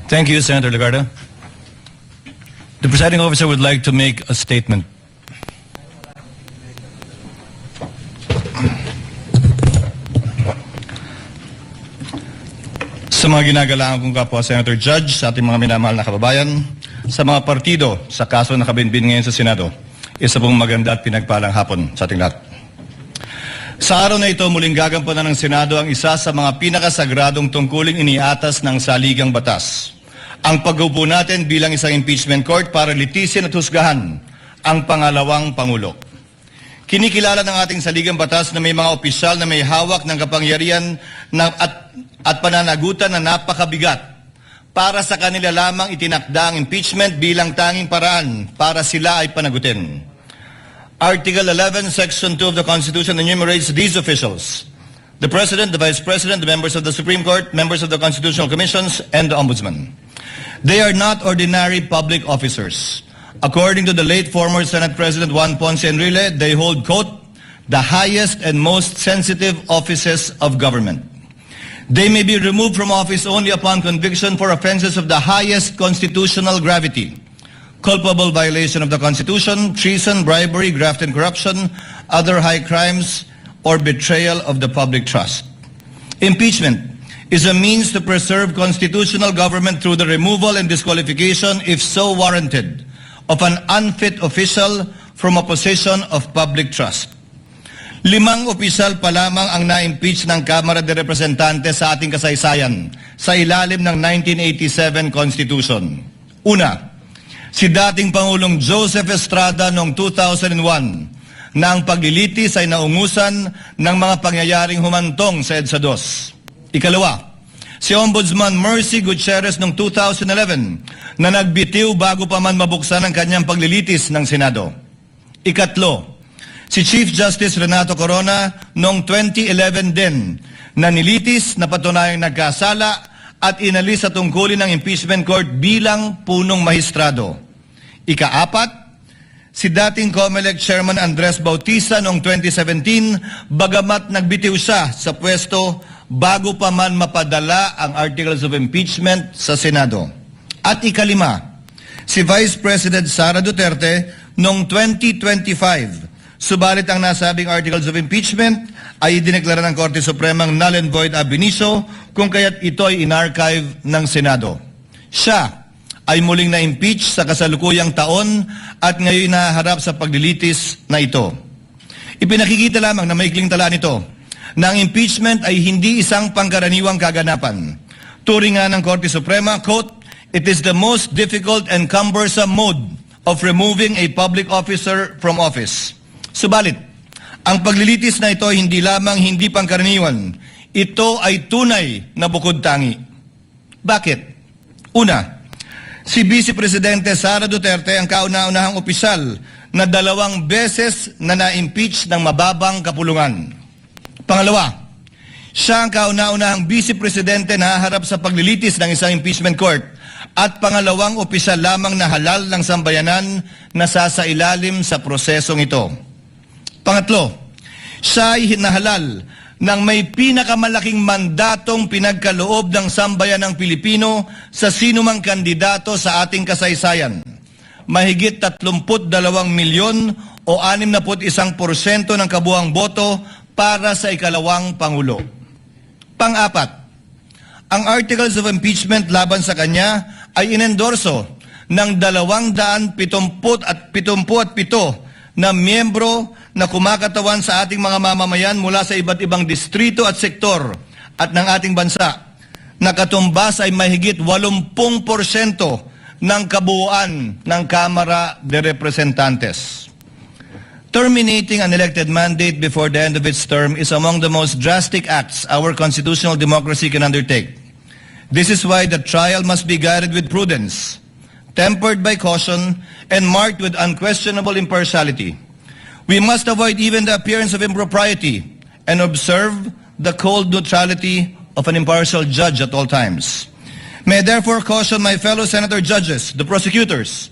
Thank you, Senator Legarda. The presiding officer would like to make a statement. Sa mga ginagalangan kong kapwa Senator Judge, sa ating mga minamahal na kababayan, sa mga partido sa kaso na kabinbin ngayon sa Senado, isa pong maganda at pinagpalang hapon sa ating lahat. Sa araw na ito, muling gagampanan ng Senado ang isa sa mga pinakasagradong tungkuling iniatas ng saligang batas. Ang pag-upo natin bilang isang impeachment court para litisin at husgahan ang pangalawang Pangulo. Kinikilala ng ating saligang batas na may mga opisyal na may hawak ng kapangyarihan at pananagutan na napakabigat para sa kanila lamang itinakda ang impeachment bilang tanging paraan para sila ay panagutin. Article 11, Section 2 of the Constitution enumerates these officials: the President, the Vice President, the members of the Supreme Court, members of the Constitutional Commissions, and the Ombudsman. They are not ordinary public officers. According to the late former Senate President Juan Ponce Enrile, they hold, quote, the highest and most sensitive offices of government. They may be removed from office only upon conviction for offenses of the highest constitutional gravity: culpable violation of the Constitution, treason, bribery, graft and corruption, other high crimes, or betrayal of the public trust. Impeachment is a means to preserve constitutional government through the removal and disqualification, if so warranted, of an unfit official from a position of public trust. 5 opisyal pa lamang ang na-impeach ng Kamara de Representantes sa ating kasaysayan sa ilalim ng 1987 Constitution. Una, si dating Pangulong Joseph Estrada noong 2001 na ang paglilitis ay naungusan ng mga pangyayaring humantong sa EDSA 2. Ikalawa, si Ombudsman Mercy Gutierrez noong 2011 na nagbitiw bago pa man mabuksan ang kanyang paglilitis ng Senado. Ikatlo, si Chief Justice Renato Corona noong 2011 din na nilitis na patunayang nagkasala at inalis sa tungkulin ng impeachment court bilang punong mahistrado. Ikaapat, si dating COMELEC Chairman Andres Bautista noong 2017 bagamat nagbitiw siya sa pwesto bago pa man mapadala ang articles of impeachment sa Senado. At ikalima, si Vice President Sara Duterte noong 2025. Subalit ang nasabing articles of impeachment ay idineklara ng Korte Supremang null and void ab initio kung kaya't ito ay inarchive ng Senado. Siya ay muling na-impeach sa kasalukuyang taon at ngayon naharap sa paglilitis na ito. Ipinakikita lamang na maikling tala nito na ang impeachment ay hindi isang pangkaraniwang kaganapan. Turing nga ng Korte Suprema, quote, it is the most difficult and cumbersome mode of removing a public officer from office. Subalit, ang paglilitis na ito hindi lamang hindi pangkaraniwan, ito ay tunay na bukod tangi. Bakit? Una, si Vice Presidente Sara Duterte ang kauna-unahang opisyal na 2 beses na na-impeach ng mababang kapulungan. Pangalawa, siya ang kauna-unahang Vice Presidente na haharap sa paglilitis ng isang impeachment court at pangalawang opisyal lamang na halal ng sambayanan na sasailalim sa prosesong ito. Pangatlo, siya ay hinahalal ng may pinakamalaking mandatong pinagkaloob ng sambayanang Pilipino sa sinumang kandidato sa ating kasaysayan. Mahigit 32 milyon o 61% ng kabuuang boto para sa ikalawang Pangulo. Pang-apat, ang articles of impeachment laban sa kanya ay inendorso ng 277 na miyembro na kumakatawan sa ating mga mamamayan mula sa iba't ibang distrito at sektor at ng ating bansa, na katumbas ay mahigit 80% ng kabuuan ng Kamara de Representantes. Terminating an elected mandate before the end of its term is among the most drastic acts our constitutional democracy can undertake. This is why the trial must be guided with prudence, tempered by caution, and marked with unquestionable impartiality. We must avoid even the appearance of impropriety and observe the cold neutrality of an impartial judge at all times. May I therefore caution my fellow senator judges, the prosecutors,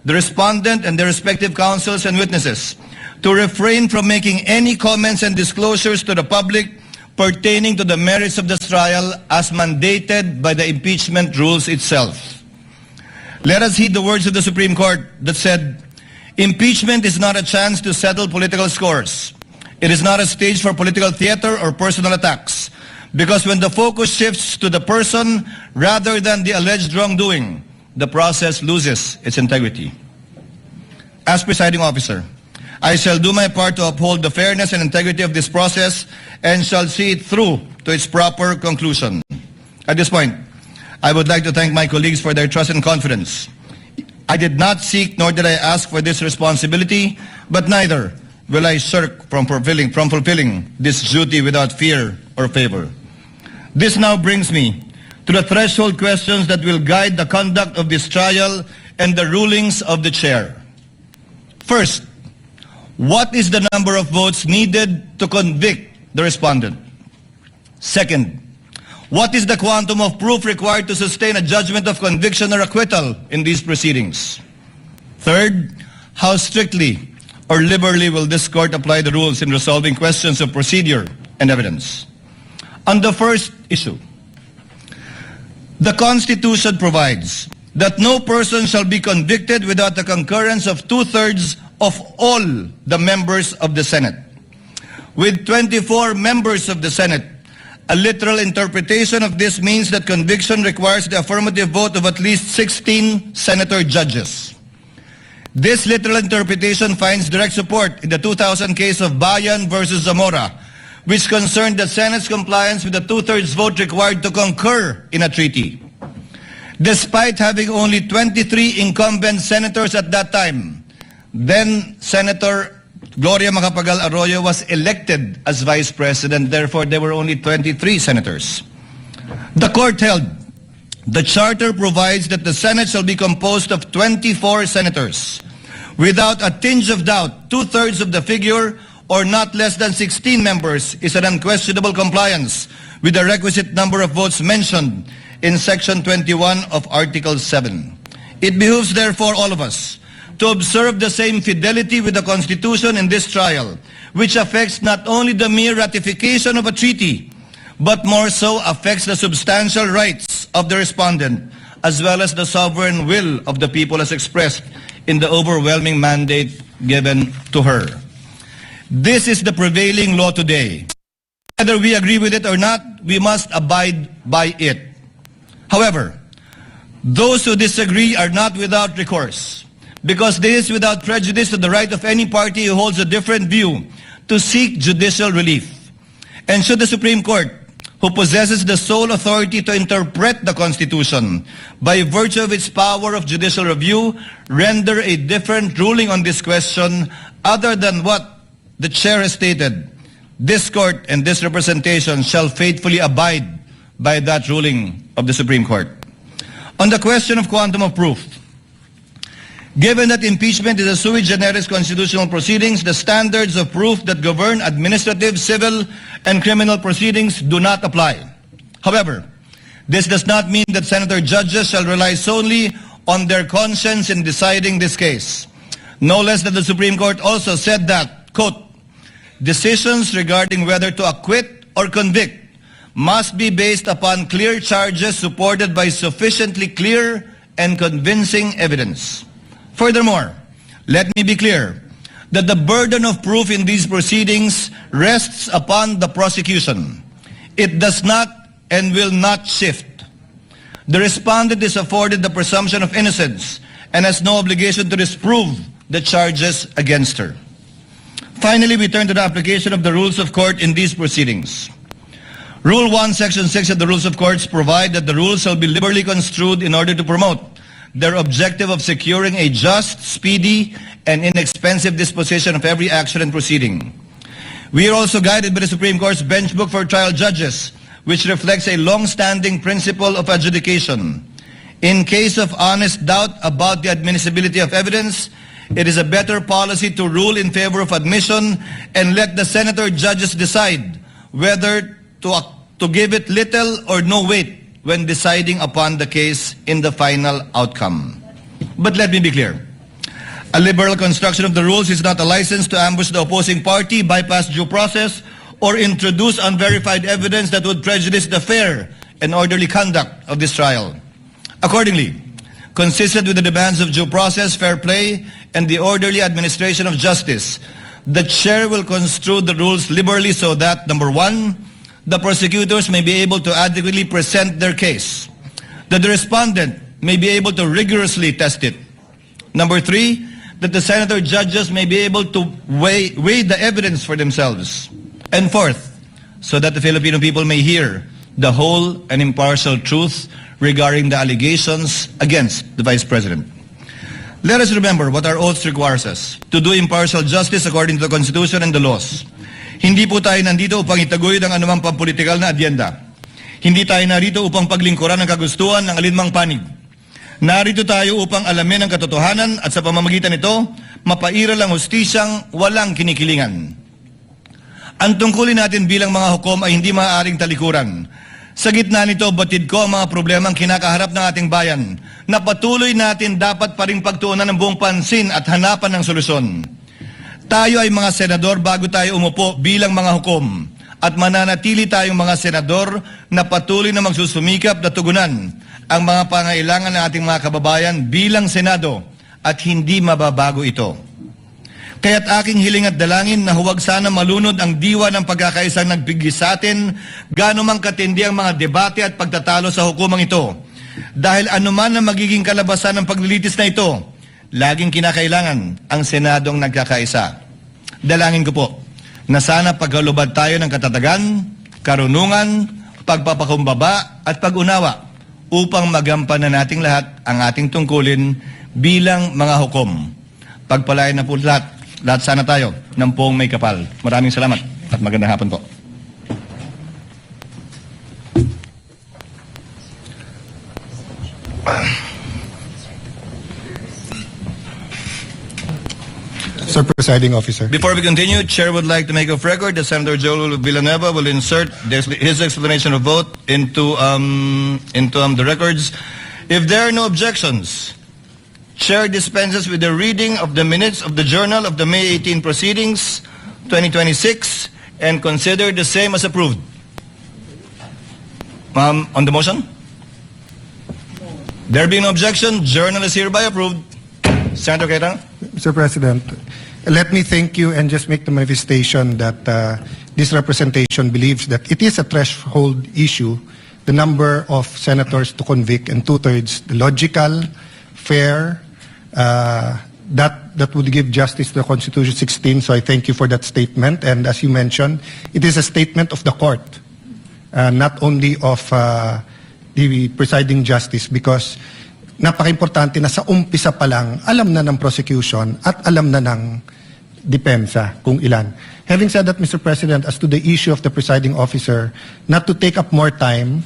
the respondent, and their respective counsels and witnesses to refrain from making any comments and disclosures to the public pertaining to the merits of the trial as mandated by the impeachment rules itself. Let us heed the words of the Supreme Court that said, "Impeachment is not a chance to settle political scores. It is not a stage for political theater or personal attacks, because when the focus shifts to the person rather than the alleged wrongdoing, the process loses its integrity." As presiding officer, I shall do my part to uphold the fairness and integrity of this process and shall see it through to its proper conclusion. At this point, I would like to thank my colleagues for their trust and confidence. I did not seek nor did I ask for this responsibility, but neither will I shirk from fulfilling this duty without fear or favor. This now brings me to the threshold questions that will guide the conduct of this trial and the rulings of the chair. First, what is the number of votes needed to convict the respondent? Second, what is the quantum of proof required to sustain a judgment of conviction or acquittal in these proceedings? Third, how strictly or liberally will this court apply the rules in resolving questions of procedure and evidence? On the first issue, the Constitution provides that no person shall be convicted without the concurrence of 2/3 of all the members of the Senate. With 24 members of the Senate, a literal interpretation of this means that conviction requires the affirmative vote of at least 16 senator judges. This literal interpretation finds direct support in the 2000 case of Bayan versus Zamora, which concerned the Senate's compliance with the 2/3 vote required to concur in a treaty. Despite having only 23 incumbent senators at that time, then Senator Gloria Macapagal Arroyo was elected as Vice President. Therefore, there were only 23 senators. The court held the charter provides that the Senate shall be composed of 24 senators. Without a tinge of doubt, 2/3 of the figure, or not less than 16 members, is an unquestionable compliance with the requisite number of votes mentioned in Section 21 of Article 7. It behooves, therefore, all of us to observe the same fidelity with the Constitution in this trial, which affects not only the mere ratification of a treaty, but more so affects the substantial rights of the respondent, as well as the sovereign will of the people as expressed in the overwhelming mandate given to her. This is the prevailing law today. Whether we agree with it or not, we must abide by it. However, those who disagree are not without recourse, because this is without prejudice to the right of any party who holds a different view to seek judicial relief. And should the Supreme Court, who possesses the sole authority to interpret the Constitution by virtue of its power of judicial review, render a different ruling on this question other than what the chair has stated, this court and this representation shall faithfully abide by that ruling of the Supreme Court. On the question of quantum of proof, given that impeachment is a sui generis constitutional proceedings, the standards of proof that govern administrative, civil, and criminal proceedings do not apply. However, this does not mean that senator judges shall rely solely on their conscience in deciding this case. No less than the Supreme Court also said that, quote, decisions regarding whether to acquit or convict must be based upon clear charges supported by sufficiently clear and convincing evidence. Furthermore, let me be clear that the burden of proof in these proceedings rests upon the prosecution. It does not and will not shift. The respondent is afforded the presumption of innocence and has no obligation to disprove the charges against her. Finally, we turn to the application of the rules of court in these proceedings. Rule 1, Section 6 of the Rules of Courts provide that the rules shall be liberally construed in order to promote their objective of securing a just, speedy, and inexpensive disposition of every action and proceeding. We are also guided by the Supreme Court's Bench Book for Trial Judges, which reflects a long-standing principle of adjudication. In case of honest doubt about the admissibility of evidence, it is a better policy to rule in favor of admission and let the senator judges decide whether to give it little or no weight when deciding upon the case in the final outcome. But let me be clear. A liberal construction of the rules is not a license to ambush the opposing party, bypass due process, or introduce unverified evidence that would prejudice the fair and orderly conduct of this trial. Accordingly, consistent with the demands of due process, fair play, and the orderly administration of justice, the Chair will construe the rules liberally so that, number one, the prosecutors may be able to adequately present their case, that the respondent may be able to rigorously test it. Number three, that the senator judges may be able to weigh the evidence for themselves. And fourth, so that the Filipino people may hear the whole and impartial truth regarding the allegations against the Vice President. Let us remember what our oath requires us, to do impartial justice according to the Constitution and the laws. Hindi po tayo nandito upang itaguyod ang anumang pampolitikal na adyenda. Hindi tayo narito upang paglingkuran ang kagustuhan ng alinmang panig. Narito tayo upang alamin ang katotohanan at sa pamamagitan nito, mapairal ang hustisyang walang kinikilingan. Ang tungkulin natin bilang mga hukom ay hindi maaaring talikuran. Sa gitna nito, batid ko ang mga problemang kinakaharap ng ating bayan na patuloy natin dapat pa rin pagtuunan ng buong pansin at hanapan ng solusyon. Tayo ay mga senador bago tayo umupo bilang mga hukom at mananatili tayong mga senador na patuloy na magsusumikap na tugunan ang mga pangailangan ng ating mga kababayan bilang Senado at hindi mababago ito. Kaya't aking hiling at dalangin na huwag sana malunod ang diwa ng pagkakaisang nagpigil sa atin gaano mang katindi ang mga debate at pagtatalo sa hukumang ito. Dahil anuman ang magiging kalabasan ng paglilitis na ito, laging kinakailangan ang Senadong nagkakaisa. Dalangin ko po na sana pagkalubad tayo ng katatagan, karunungan, pagpapakumbaba at pag-unawa upang magampanan nating lahat ang ating tungkulin bilang mga hukom. Pagpalain na po lahat sana tayo ng poong may kapal. Maraming salamat at magandang hapon po. Sir Presiding Officer. Before we continue, Chair would like to make of record that Senator Joel Villanueva will insert his explanation of vote into the records. If there are no objections, Chair dispenses with the reading of the minutes of the Journal of the May 18 Proceedings, 2026, and consider the same as approved. On the motion? There being no objection, Journal is hereby approved. Senator Cayetano? Mr. President, let me thank you and just make the manifestation that this representation believes that it is a threshold issue, the number of senators to convict, and two-thirds, the logical, fair, that would give justice to the Constitution 16. So I thank you for that statement. And as you mentioned, it is a statement of the court, not only of the presiding justice, because napaka-importante na sa umpisa pa lang, alam na ng prosecution at alam na ng depensa kung ilan. Having said that, Mr. President, as to the issue of the presiding officer, not to take up more time,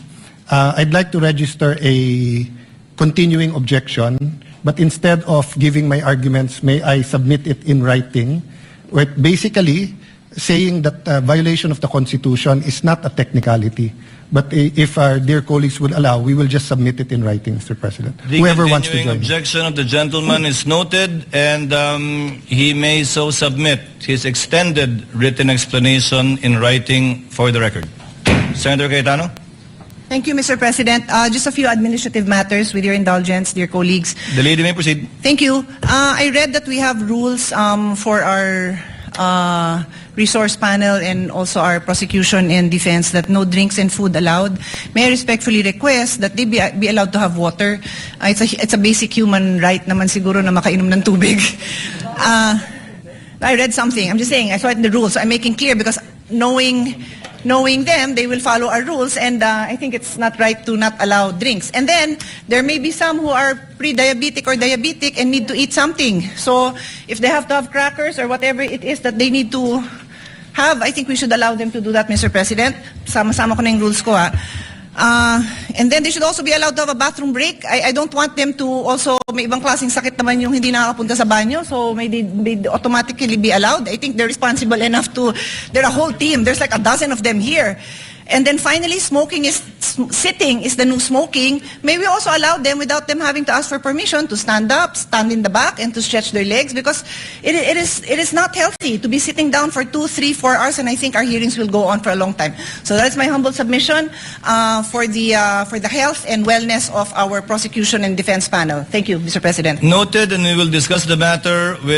I'd like to register a continuing objection, but instead of giving my arguments, may I submit it in writing, with basically saying that violation of the Constitution is not a technicality. But if our dear colleagues would allow, we will just submit it in writing, Mr. President. The Whoever wants to continuing join. objection of the gentleman is noted, and he may so submit his extended written explanation in writing for the record. Senator Cayetano? Thank you, Mr. President. Just a few administrative matters with your indulgence, dear colleagues. The lady may proceed. Thank you. I read that we have rules for our resource panel and also our prosecution and defense that no drinks and food allowed. May I respectfully request that they be allowed to have water. It's a basic human right naman siguro na makainom ng tubig. I read something. I'm just saying, I saw it in the rules. So I'm making clear because knowing them, they will follow our rules, and I think it's not right to not allow drinks. And then, there may be some who are pre-diabetic or diabetic and need to eat something. So, if they have to have crackers or whatever it is that they need to have, I think we should allow them to do that, Mr. President. Sama-sama ko na yung rules ko, ha. And then they should also be allowed to have a bathroom break. I don't want them to also, may ibang klaseng sakit naman yung hindi nakakapunta sa banyo, so may they automatically be allowed. I think they're responsible enough to, they're a whole team. There's like a dozen of them here. And then finally, sitting is the new smoking. May we also allow them, without them having to ask for permission, to stand up, stand in the back, and to stretch their legs, because it is not healthy to be sitting down for 2, 3, 4 hours, and I think our hearings will go on for a long time. So that is my humble submission for the health and wellness of our prosecution and defense panel. Thank you, Mr. President. Noted, and we will discuss the matter with